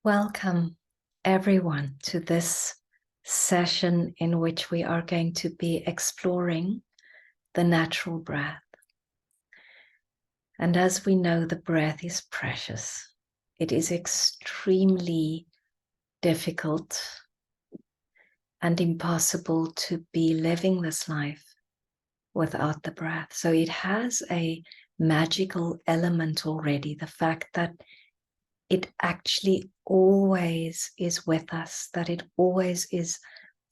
Welcome, everyone, to this session in which we are going to be exploring the natural breath. And as we know, the breath is precious. It is extremely difficult and impossible to be living this life without the breath. So it has a magical element already, the fact that it actually always is with us, that it always is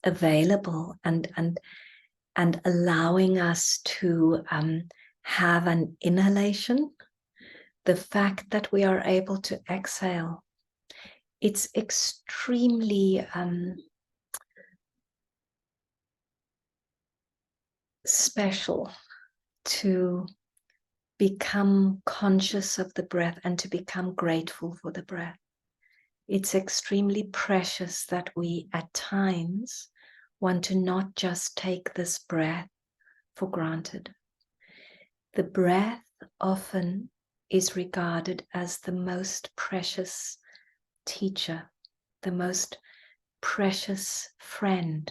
available and allowing us to have an inhalation. The fact that we are able to exhale, it's extremely special to become conscious of the breath and to become grateful for the breath. It's extremely precious that we at times want to not just take this breath for granted. The breath often is regarded as the most precious teacher, the most precious friend.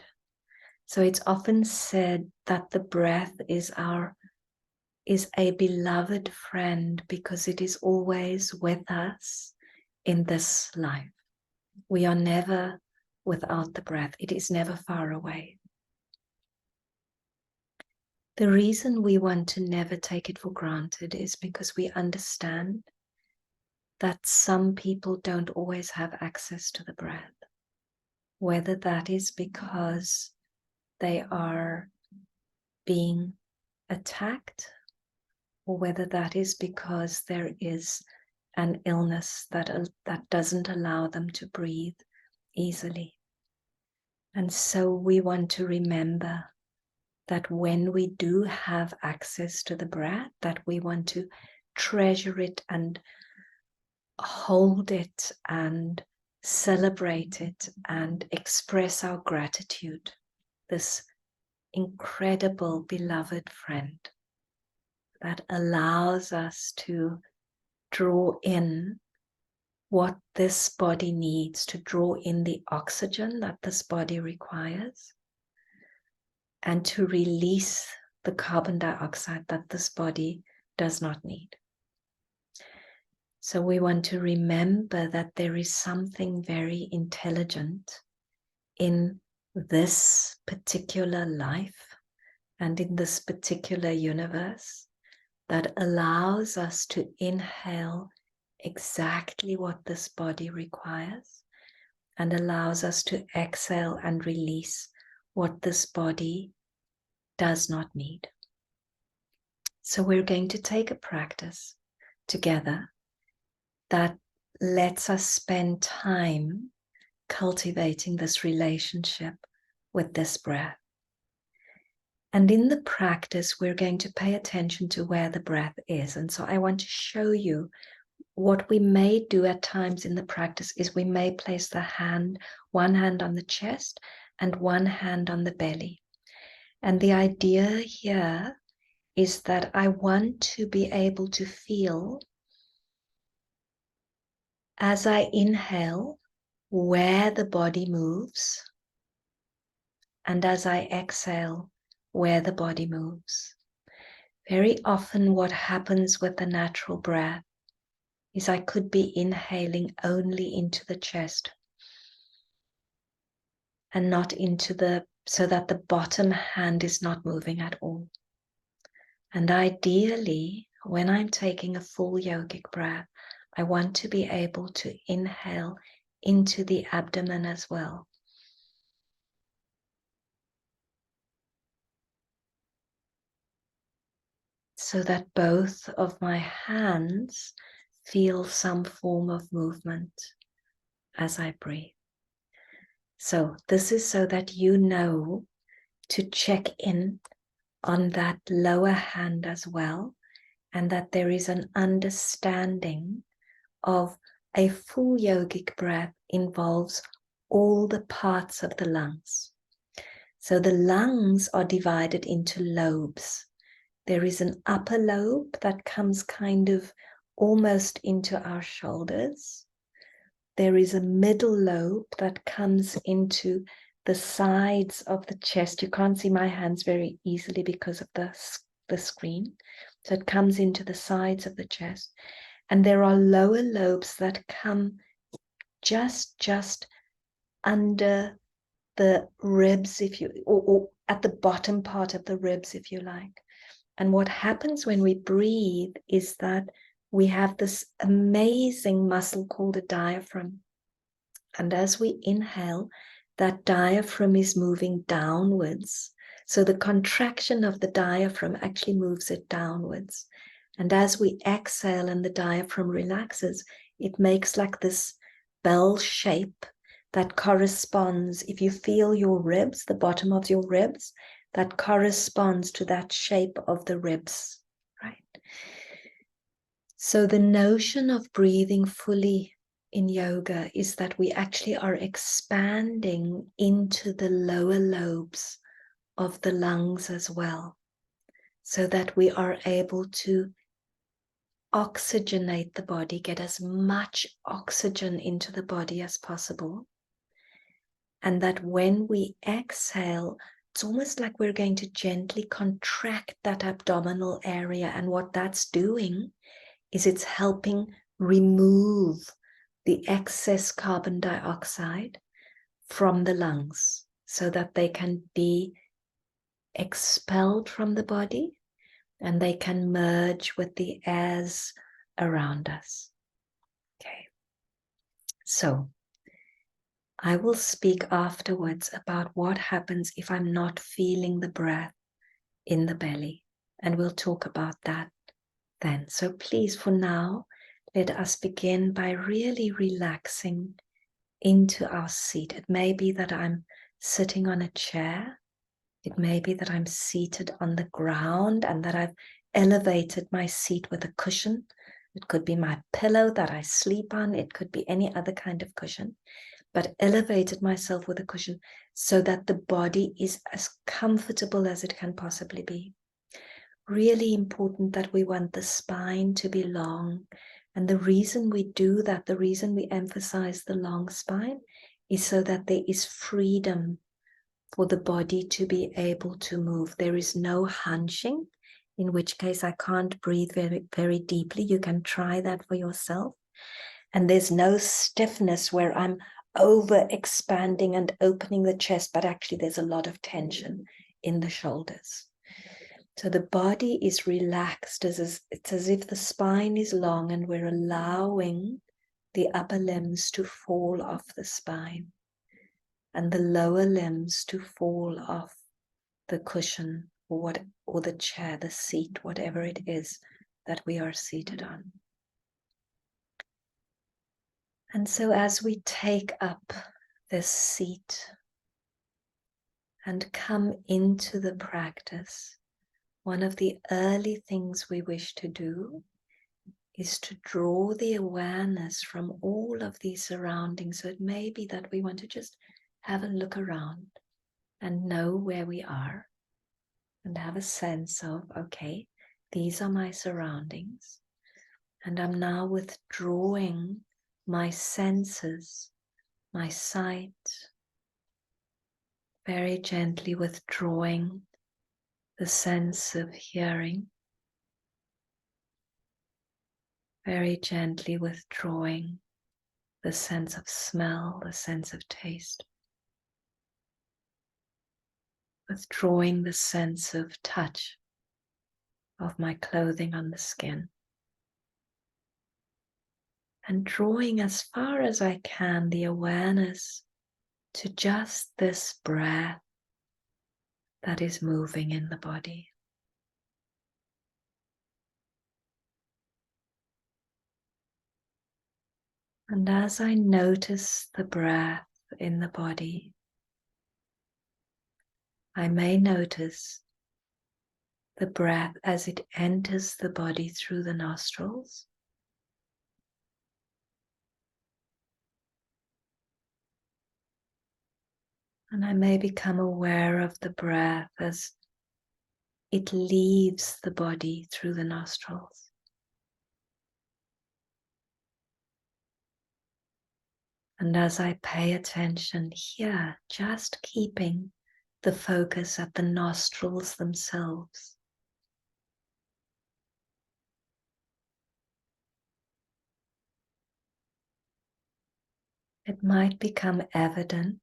So it's often said that the breath is a beloved friend because it is always with us in this life. We are never without the breath. It is never far away. The reason we want to never take it for granted is because we understand that some people don't always have access to the breath. Whether that is because they are being attacked, or whether that is because there is an illness that doesn't allow them to breathe easily. And so we want to remember that when we do have access to the breath, that we want to treasure it and hold it and celebrate it and express our gratitude, this incredible beloved friend that allows us to draw in what this body needs, to draw in the oxygen that this body requires, and to release the carbon dioxide that this body does not need. So we want to remember that there is something very intelligent in this particular life and in this particular universe that allows us to inhale exactly what this body requires and allows us to exhale and release what this body does not need. So we're going to take a practice together that lets us spend time cultivating this relationship with this breath. And in the practice, we're going to pay attention to where the breath is. And so I want to show you what we may do at times in the practice is we may place one hand on the chest and one hand on the belly. And the idea here is that I want to be able to feel as I inhale where the body moves, and as I exhale where the body moves. Very often what happens with the natural breath is I could be inhaling only into the chest and not so that the bottom hand is not moving at all. And ideally, when I'm taking a full yogic breath, I want to be able to inhale into the abdomen as well. So that both of my hands feel some form of movement as I breathe. So this is so that you know to check in on that lower hand as well, and that there is an understanding of a full yogic breath involves all the parts of the lungs. So the lungs are divided into lobes. There is an upper lobe that comes kind of almost into our shoulders. there is a middle lobe that comes into the sides of the chest. You can't see my hands very easily because of the screen. So it comes into the sides of the chest. And there are lower lobes that come just under the ribs, if you, or at the bottom part of the ribs, if you like. And what happens when we breathe is that we have this amazing muscle called a diaphragm. And as we inhale, that diaphragm is moving downwards. So the contraction of the diaphragm actually moves it downwards. And as we exhale and the diaphragm relaxes, it makes like this bell shape that corresponds, if you feel your ribs, the bottom of your ribs, that corresponds to that shape of the ribs, right? So the notion of breathing fully in yoga is that we actually are expanding into the lower lobes of the lungs as well, so that we are able to oxygenate the body, get as much oxygen into the body as possible. And that when we exhale, it's almost like we're going to gently contract that abdominal area. And what that's doing is it's helping remove the excess carbon dioxide from the lungs so that they can be expelled from the body and they can merge with the airs around us. Okay. So I will speak afterwards about what happens if I'm not feeling the breath in the belly, and we'll talk about that then. So please, for now, let us begin by really relaxing into our seat. It may be that I'm sitting on a chair. It may be that I'm seated on the ground and that I've elevated my seat with a cushion. It could be my pillow that I sleep on. It could be any other kind of cushion, but elevated myself with a cushion so that the body is as comfortable as it can possibly be. Really important that we want the spine to be long. And the reason we do that, the reason we emphasize the long spine, is so that there is freedom for the body to be able to move. There is no hunching, in which case I can't breathe very, very deeply. You can try that for yourself. And there's no stiffness where I'm over expanding and opening the chest, but actually there's a lot of tension in the shoulders. So the body is relaxed. It's as if the spine is long and we're allowing the upper limbs to fall off the spine and the lower limbs to fall off the cushion or the chair, the seat, whatever it is that we are seated on. And so as we take up this seat and come into the practice, one of the early things we wish to do is to draw the awareness from all of these surroundings. So it may be that we want to just have a look around and know where we are and have a sense of, okay, these are my surroundings. And I'm now withdrawing my senses, my sight, very gently withdrawing the sense of hearing, very gently withdrawing the sense of smell, the sense of taste, withdrawing the sense of touch of my clothing on the skin, and drawing as far as I can the awareness to just this breath that is moving in the body. And as I notice the breath in the body, I may notice the breath as it enters the body through the nostrils. And I may become aware of the breath as it leaves the body through the nostrils. And as I pay attention here, just keeping the focus at the nostrils themselves, it might become evident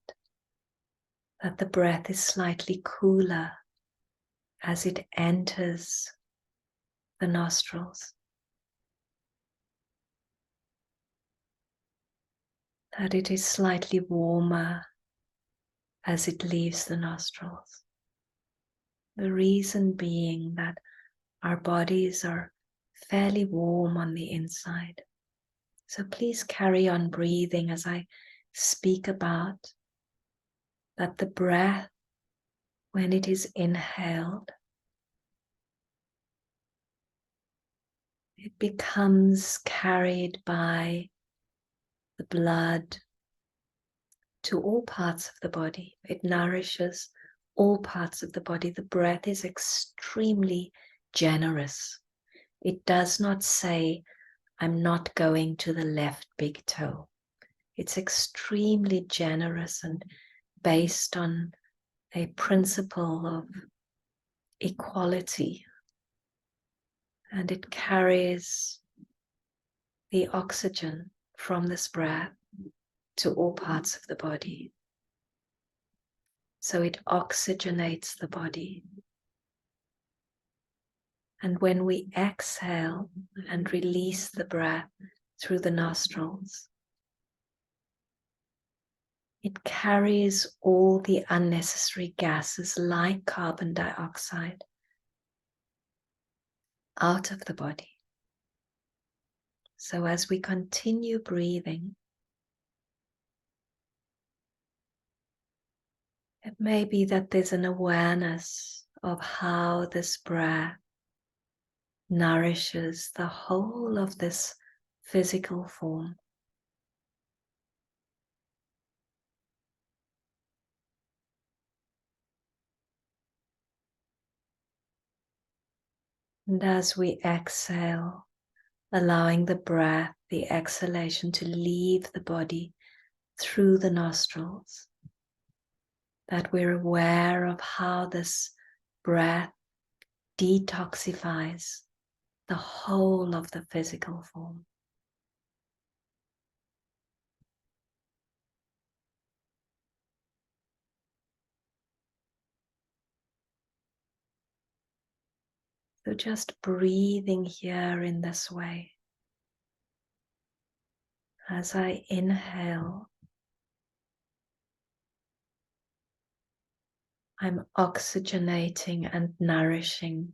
that the breath is slightly cooler as it enters the nostrils, that it is slightly warmer as it leaves the nostrils. The reason being that our bodies are fairly warm on the inside. So please carry on breathing as I speak about that the breath, when it is inhaled, it becomes carried by the blood to all parts of the body. It nourishes all parts of the body. The breath is extremely generous. It does not say, I'm not going to the left big toe. It's extremely generous and based on a principle of equality. And it carries the oxygen from this breath to all parts of the body. So it oxygenates the body. And when we exhale and release the breath through the nostrils, it carries all the unnecessary gases like carbon dioxide out of the body. So as we continue breathing, it may be that there's an awareness of how this breath nourishes the whole of this physical form. And as we exhale, allowing the breath, the exhalation to leave the body through the nostrils, that we're aware of how this breath detoxifies the whole of the physical form. So just breathing here in this way. As I inhale, I'm oxygenating and nourishing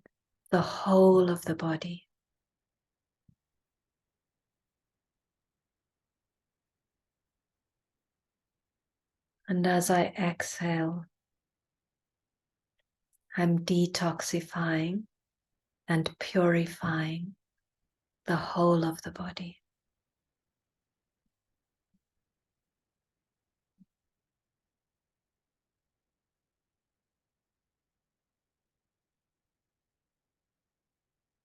the whole of the body. And as I exhale, I'm detoxifying and purifying the whole of the body.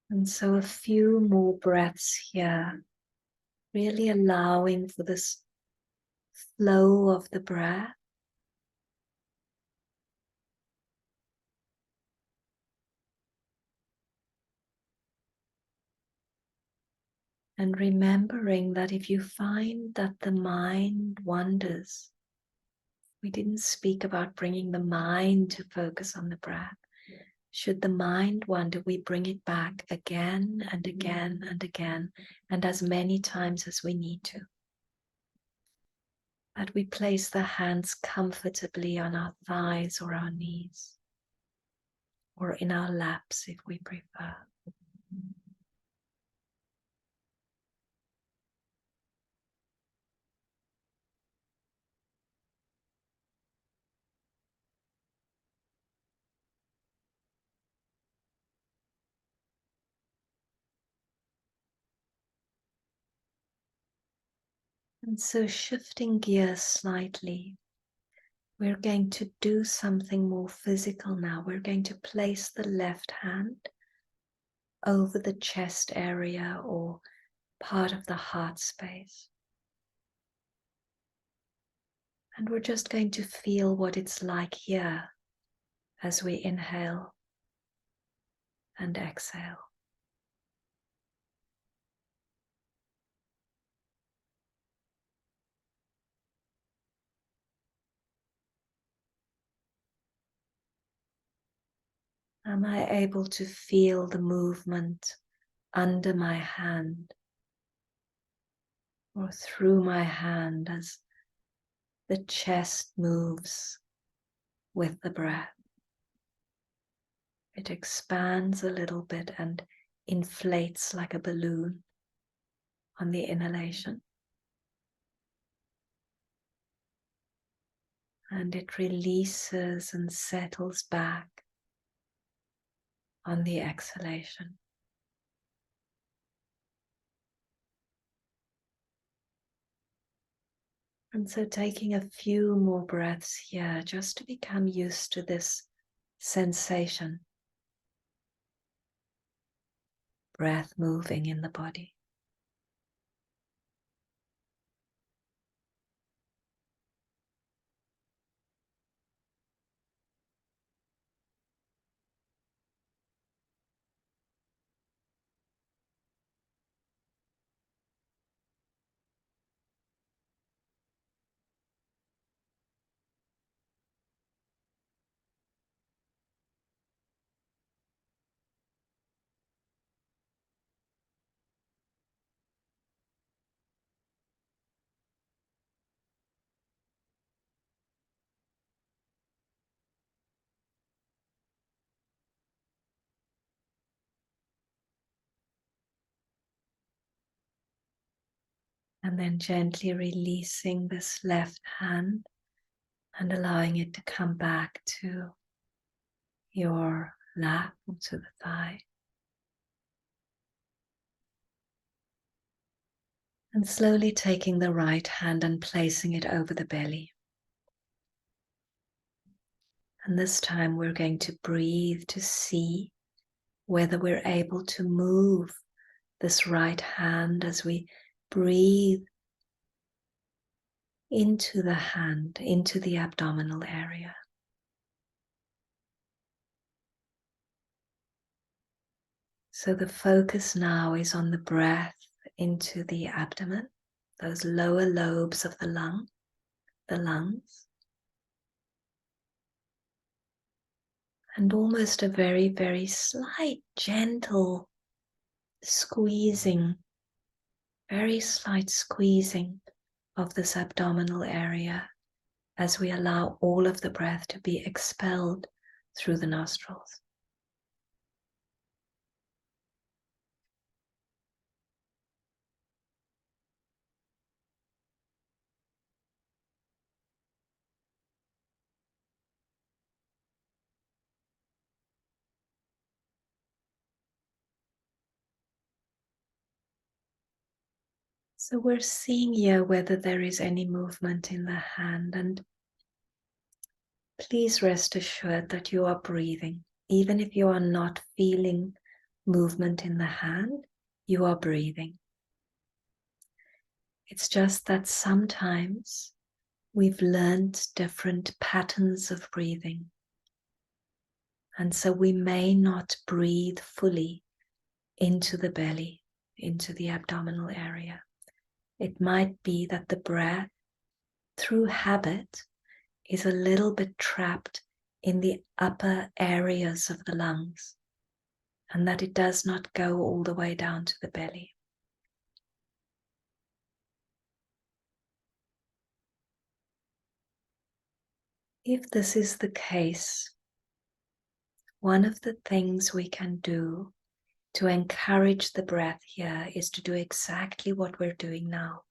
And so a few more breaths here, really allowing for this flow of the breath. And remembering that if you find that the mind wanders, we didn't speak about bringing the mind to focus on the breath. Should the mind wander, we bring it back again and again and again, and as many times as we need to. That we place the hands comfortably on our thighs or our knees, or in our laps if we prefer. And so shifting gears slightly, we're going to do something more physical now. We're going to place the left hand over the chest area or part of the heart space. And we're just going to feel what it's like here as we inhale and exhale. Am I able to feel the movement under my hand or through my hand as the chest moves with the breath? It expands a little bit and inflates like a balloon on the inhalation. And it releases and settles back on the exhalation. And so taking a few more breaths here just to become used to this sensation. Breath moving in the body. And then gently releasing this left hand and allowing it to come back to your lap or to the thigh. And slowly taking the right hand and placing it over the belly. And this time we're going to breathe to see whether we're able to move this right hand as we breathe into the hand, into the abdominal area. So the focus now is on the breath into the abdomen, those lower lobes of the lungs. And almost a very, very slight, gentle squeezing, very slight squeezing of this abdominal area as we allow all of the breath to be expelled through the nostrils. So we're seeing here whether there is any movement in the hand, and please rest assured that you are breathing. Even if you are not feeling movement in the hand, you are breathing. It's just that sometimes we've learned different patterns of breathing. And so we may not breathe fully into the belly, into the abdominal area. It might be that the breath, through habit, is a little bit trapped in the upper areas of the lungs, and that it does not go all the way down to the belly. If this is the case, one of the things we can do to encourage the breath here is to do exactly what we're doing now,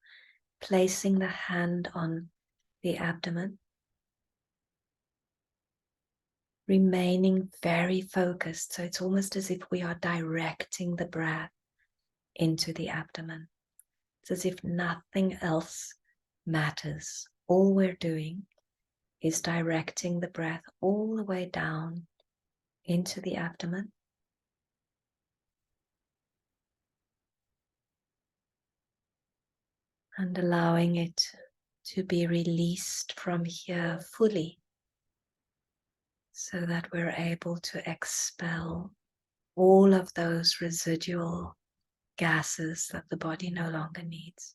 placing the hand on the abdomen, remaining very focused. So it's almost as if we are directing the breath into the abdomen. It's as if nothing else matters. All we're doing is directing the breath all the way down into the abdomen. And allowing it to be released from here fully, so that we're able to expel all of those residual gases that the body no longer needs.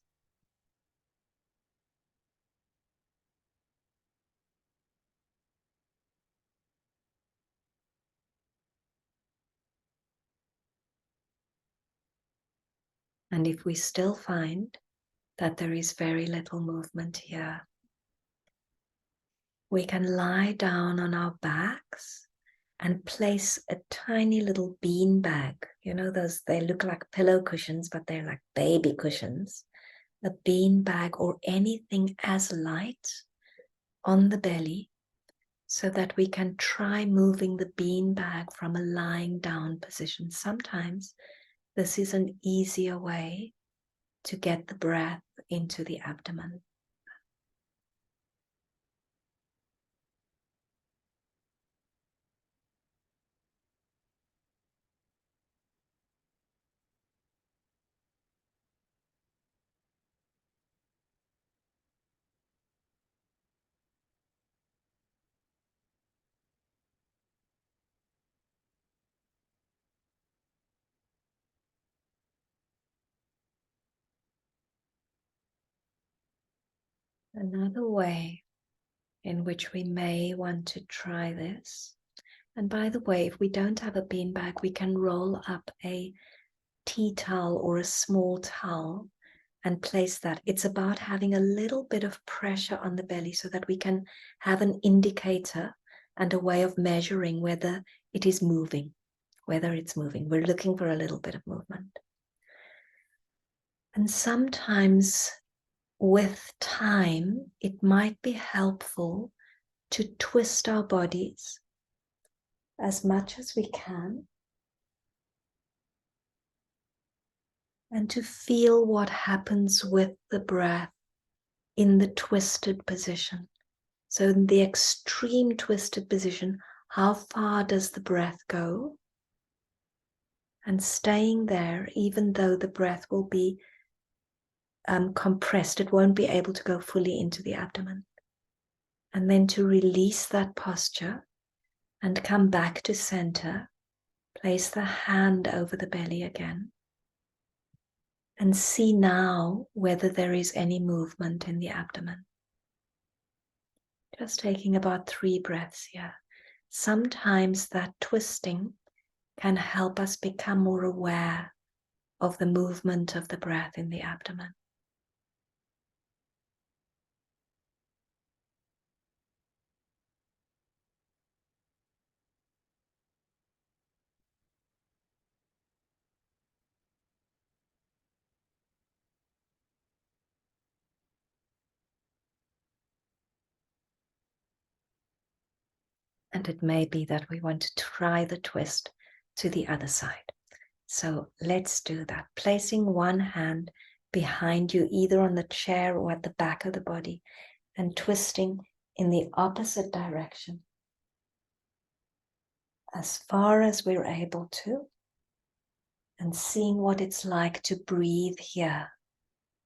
And if we still find that there is very little movement here, we can lie down on our backs and place a tiny little bean bag. You know, those, they look like pillow cushions, but they're like baby cushions. A bean bag or anything as light on the belly, so that we can try moving the bean bag from a lying down position. Sometimes this is an easier way to get the breath into the abdomen. Another way in which we may want to try this, and by the way, if we don't have a beanbag, we can roll up a tea towel or a small towel and place that. It's about having a little bit of pressure on the belly so that we can have an indicator and a way of measuring whether it is moving, whether it's moving. We're looking for a little bit of movement. And sometimes with time, it might be helpful to twist our bodies as much as we can and to feel what happens with the breath in the twisted position. So in the extreme twisted position, how far does the breath go? And staying there, even though the breath will be compressed, it won't be able to go fully into the abdomen. And then to release that posture and come back to center, place the hand over the belly again. And see now whether there is any movement in the abdomen. Just taking about 3 breaths here. Sometimes that twisting can help us become more aware of the movement of the breath in the abdomen. And it may be that we want to try the twist to the other side. So let's do that. Placing one hand behind you, either on the chair or at the back of the body, and twisting in the opposite direction as far as we're able to, and seeing what it's like to breathe here.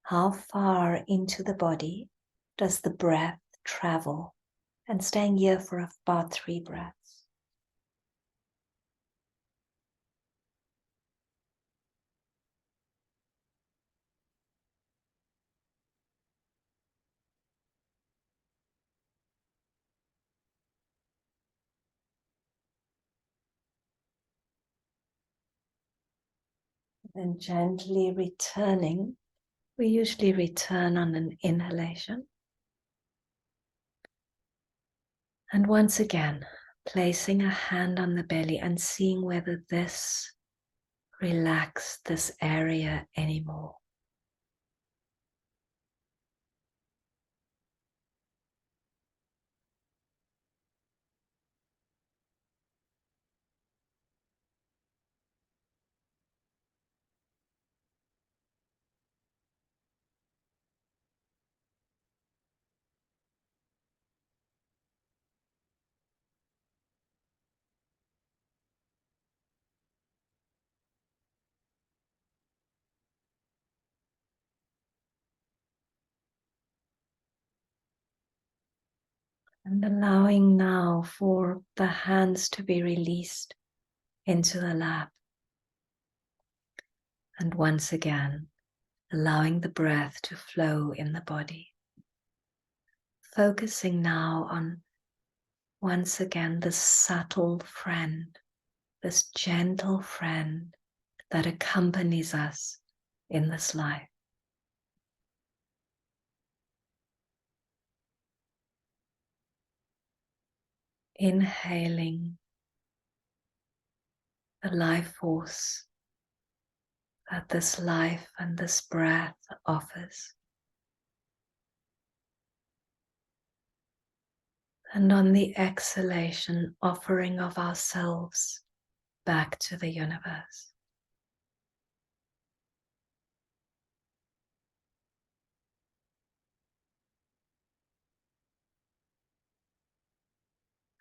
How far into the body does the breath travel? And staying here for about 3 breaths. And gently returning. We usually return on an inhalation. And once again, placing a hand on the belly and seeing whether this relaxes this area anymore. And allowing now for the hands to be released into the lap. And once again, allowing the breath to flow in the body. Focusing now on, once again, this subtle friend, this gentle friend that accompanies us in this life. Inhaling the life force that this life and this breath offers. And on the exhalation, offering of ourselves back to the universe.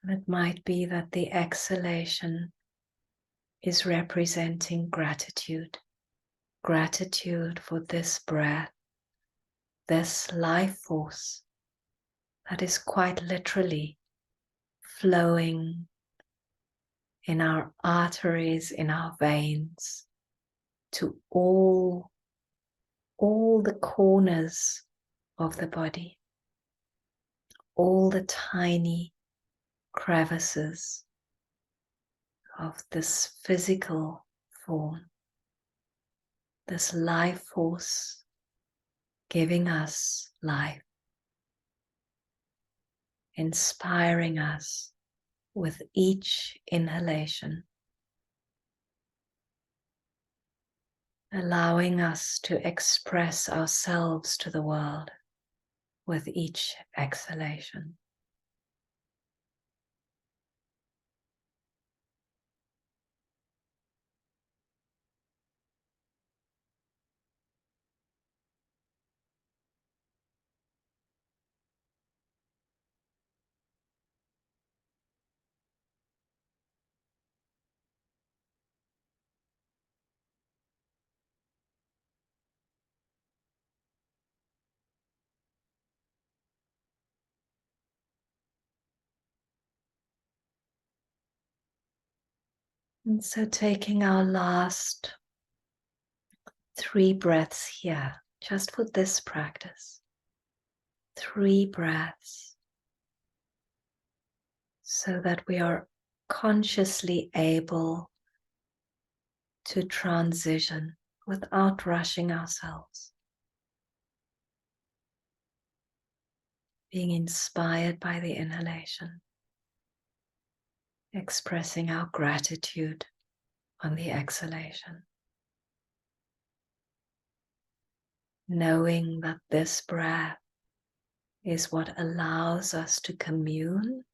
And it might be that the exhalation is representing gratitude. Gratitude for this breath, this life force that is quite literally flowing in our arteries, in our veins, to all the corners of the body, all the tiny crevices of this physical form, this life force giving us life, inspiring us with each inhalation, allowing us to express ourselves to the world with each exhalation. And so taking our last 3 breaths here, just for this practice, 3 breaths, so that we are consciously able to transition without rushing ourselves, being inspired by the inhalation, expressing our gratitude on the exhalation, knowing that this breath is what allows us to commune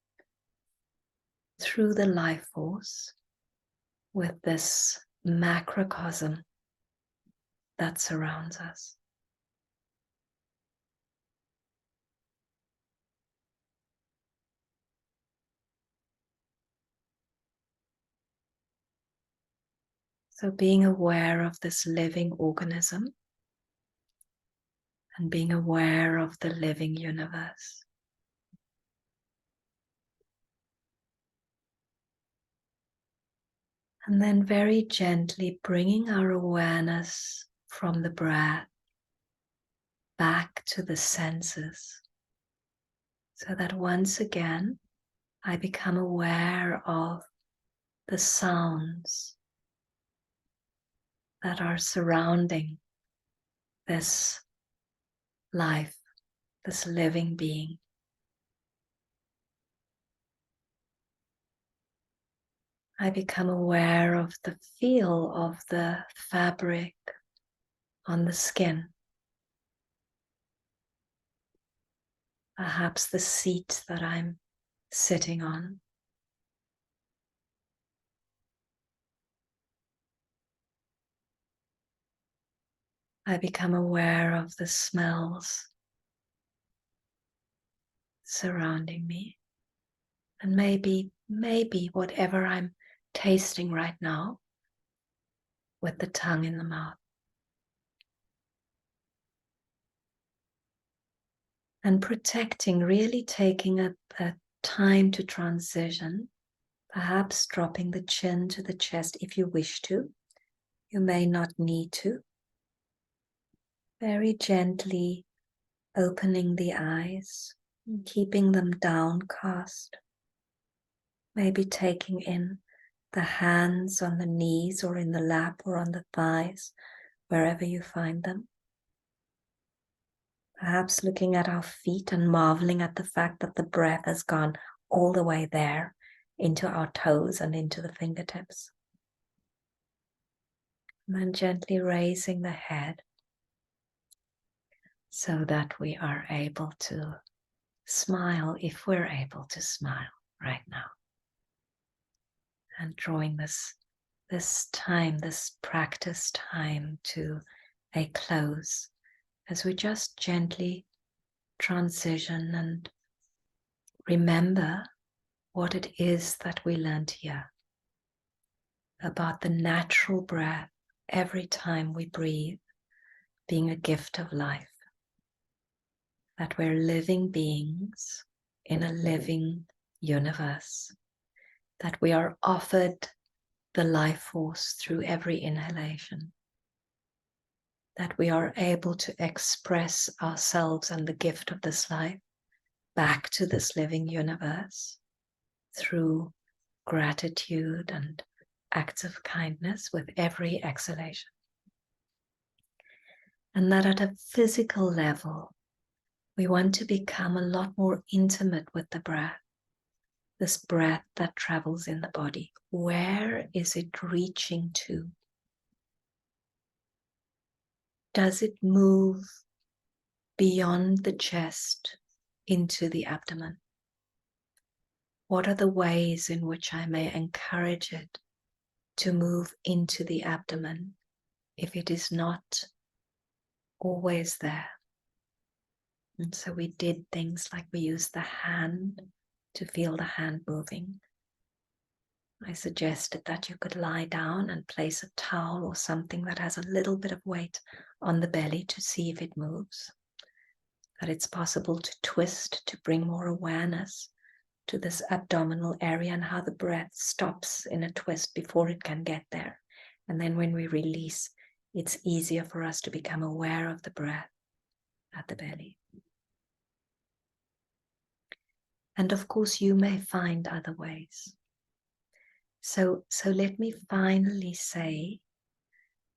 through the life force with this macrocosm that surrounds us. So being aware of this living organism and being aware of the living universe. And then very gently bringing our awareness from the breath back to the senses, so that once again I become aware of the sounds that are surrounding this life, this living being. I become aware of the feel of the fabric on the skin, perhaps the seat that I'm sitting on. I become aware of the smells surrounding me, and maybe whatever I'm tasting right now with the tongue in the mouth. And protecting, really taking a time to transition, perhaps dropping the chin to the chest if you wish to. You may not need to. Very gently opening the eyes and keeping them downcast. Maybe taking in the hands on the knees or in the lap or on the thighs, wherever you find them. Perhaps looking at our feet and marveling at the fact that the breath has gone all the way there into our toes and into the fingertips. And then gently raising the head so that we are able to smile if we're able to smile right now. And drawing this time, this practice time to a close as we just gently transition and remember what it is that we learned here about the natural breath every time we breathe being a gift of life, that we're living beings in a living universe, that we are offered the life force through every inhalation, that we are able to express ourselves and the gift of this life back to this living universe through gratitude and acts of kindness with every exhalation. And that at a physical level, we want to become a lot more intimate with the breath, this breath that travels in the body. Where is it reaching to? Does it move beyond the chest into the abdomen? What are the ways in which I may encourage it to move into the abdomen if it is not always there? And so we did things like we used the hand to feel the hand moving. I suggested that you could lie down and place a towel or something that has a little bit of weight on the belly to see if it moves. That it's possible to twist to bring more awareness to this abdominal area and how the breath stops in a twist before it can get there. And then when we release, it's easier for us to become aware of the breath at the belly. And of course, you may find other ways. So let me finally say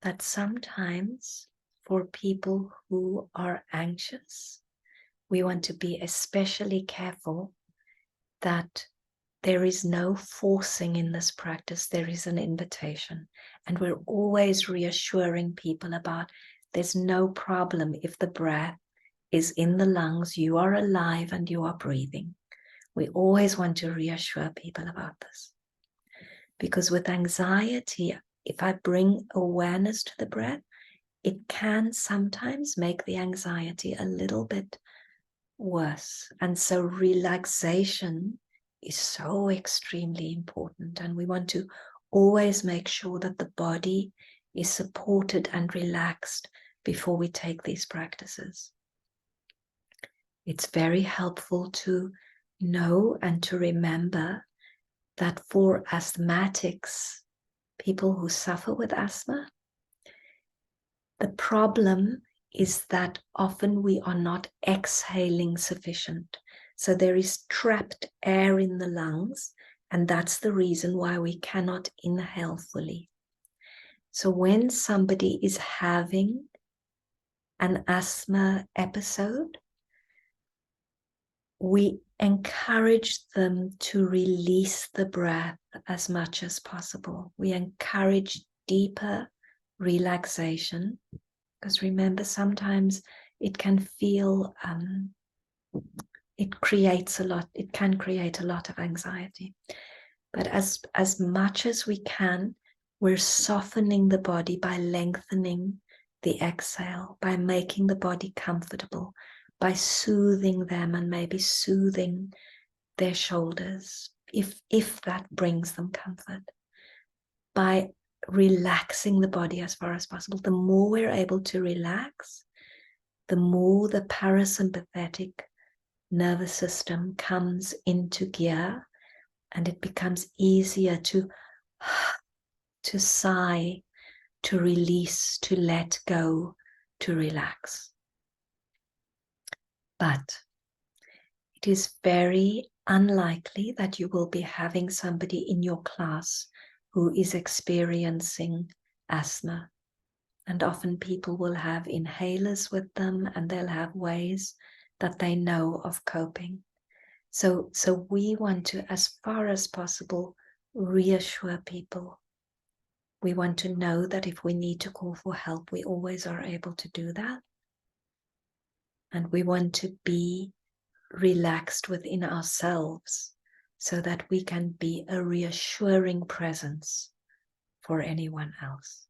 that sometimes for people who are anxious, we want to be especially careful that there is no forcing in this practice. There is an invitation. And we're always reassuring people about there's no problem if the breath is in the lungs, you are alive and you are breathing. We always want to reassure people about this. Because with anxiety, if I bring awareness to the breath, it can sometimes make the anxiety a little bit worse. And so relaxation is so extremely important. And we want to always make sure that the body is supported and relaxed before we take these practices. It's very helpful to know and to remember that for asthmatics, people who suffer with asthma, the problem is that often we are not exhaling sufficient. So there is trapped air in the lungs, and that's the reason why we cannot inhale fully. So when somebody is having an asthma episode, we encourage them to release the breath as much as possible. We encourage deeper relaxation, because remember, sometimes it can feel, it can create a lot of anxiety. But as much as we can, we're softening the body by lengthening the exhale, by making the body comfortable, by soothing them and maybe soothing their shoulders, if that brings them comfort, by relaxing the body as far as possible. The more we're able to relax, the more the parasympathetic nervous system comes into gear, and it becomes easier to sigh, to release, to let go, to relax. But it is very unlikely that you will be having somebody in your class who is experiencing asthma. And often people will have inhalers with them, and they'll have ways that they know of coping. So we want to, as far as possible, reassure people. We want to know that if we need to call for help, we always are able to do that. And we want to be relaxed within ourselves so that we can be a reassuring presence for anyone else.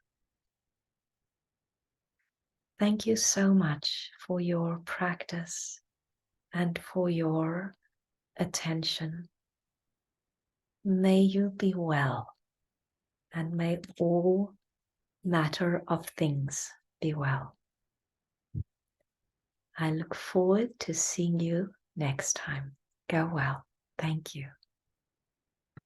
Thank you so much for your practice and for your attention. May you be well, and may all matter of things be well. I look forward to seeing you next time. Go well. Thank you.